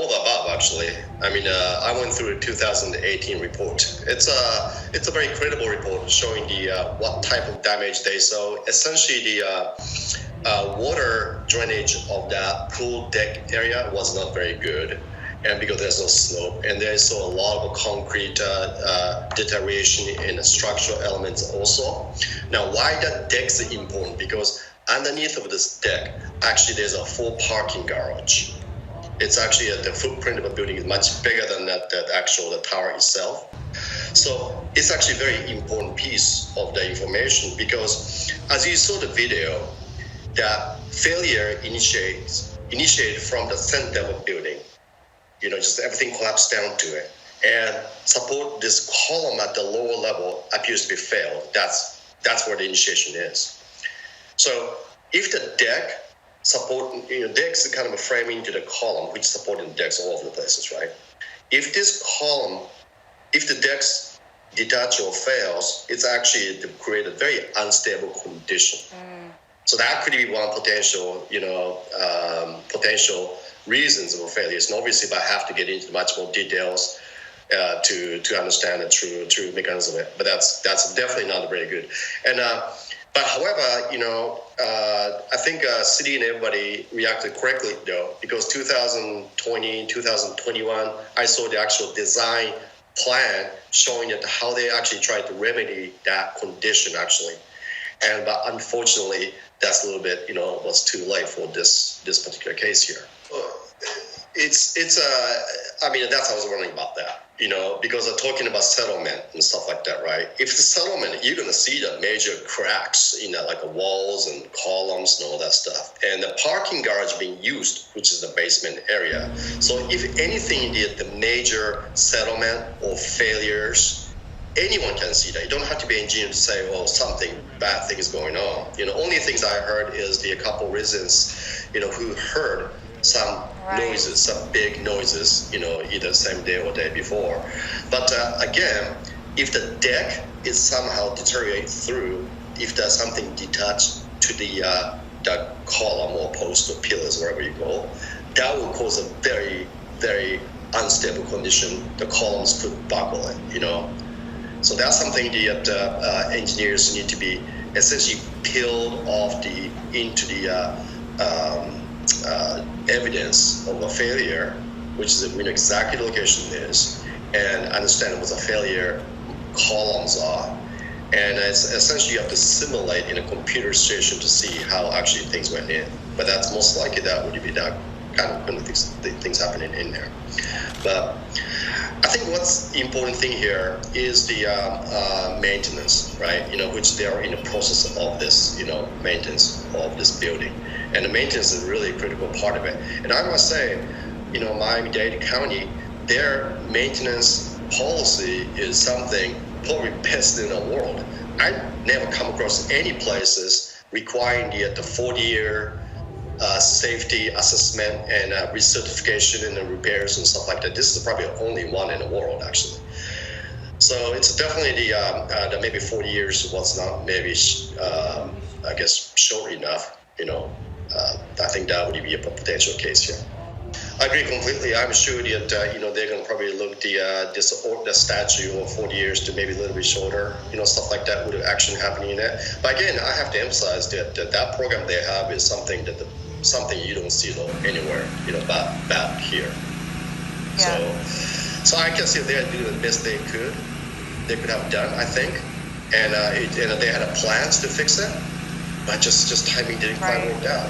of the above, actually. I mean, I went through a 2018 report. It's a very credible report showing the what type of damage they saw. Essentially, the water drainage of that pool deck area was not very good, and because there's no slope, and there's a lot of concrete deterioration in the structural elements also. Now, why that deck is important? Because underneath of this deck, actually, there's a full parking garage. It's actually the footprint of a building is much bigger than the tower itself. So it's actually a very important piece of the information because as you saw the video, that failure initiated from the center of the building. Just everything collapsed down to it. And support this column at the lower level appears to be failed. That's where the initiation is. So if the deck decks are kind of a framing to the column, which supporting decks all over the places, right? If the decks detach or fails, it's actually to create a very unstable condition. So that could be one potential reasons of failures. And obviously, I have to get into much more details to understand the true mechanism of it. But that's definitely not very good. And but however, I think city and everybody reacted correctly though, because 2020, 2021, I saw the actual design plan showing that how they actually tried to remedy that condition actually. But unfortunately, that's a little bit, was too late for this particular case here. That's how I was wondering about that, because they're talking about settlement and stuff like that, right? If the settlement, you're going to see the major cracks in like the walls and columns and all that stuff. And the parking garage being used, which is the basement area. So if anything, the major settlement or failures, anyone can see that. You don't have to be an engineer to say, well, something bad thing is going on. Only things I heard is a couple residents, who heard some noises, some big noises, either same day or day before. But again, if the deck is somehow deteriorated through, if there's something detached to the column or post or pillars, wherever you go, that will cause a very, very unstable condition. The columns could buckle it, So that's something that engineers need to be essentially peeled off into the evidence of a failure, which is we know exactly the location is, and understand what the failure columns are. And it's essentially you have to simulate in a computer station to see how actually things went in. But that's most likely that would be that kind of things happening in there. But I think what's the important thing here is the maintenance, right? Which they are in the process of this, maintenance of this building. And the maintenance is really a critical part of it. And I must say, Miami-Dade County, their maintenance policy is something probably best in the world. I never come across any places requiring the 40-year safety assessment and recertification and the repairs and stuff like that. This is probably the only one in the world, actually. So it's definitely the maybe 40 years was not maybe, I guess, short enough. I think that would be a potential case here. I agree completely. I'm sure that they're going to probably look the statute of 40 years to maybe a little bit shorter. Stuff like that would actually happen in it. But again, I have to emphasize that program they have is something something you don't see anywhere. Back here. Yeah. So I can see they're doing the best they could have done, I think, and they had plans to fix it, but just timing didn't quite work out.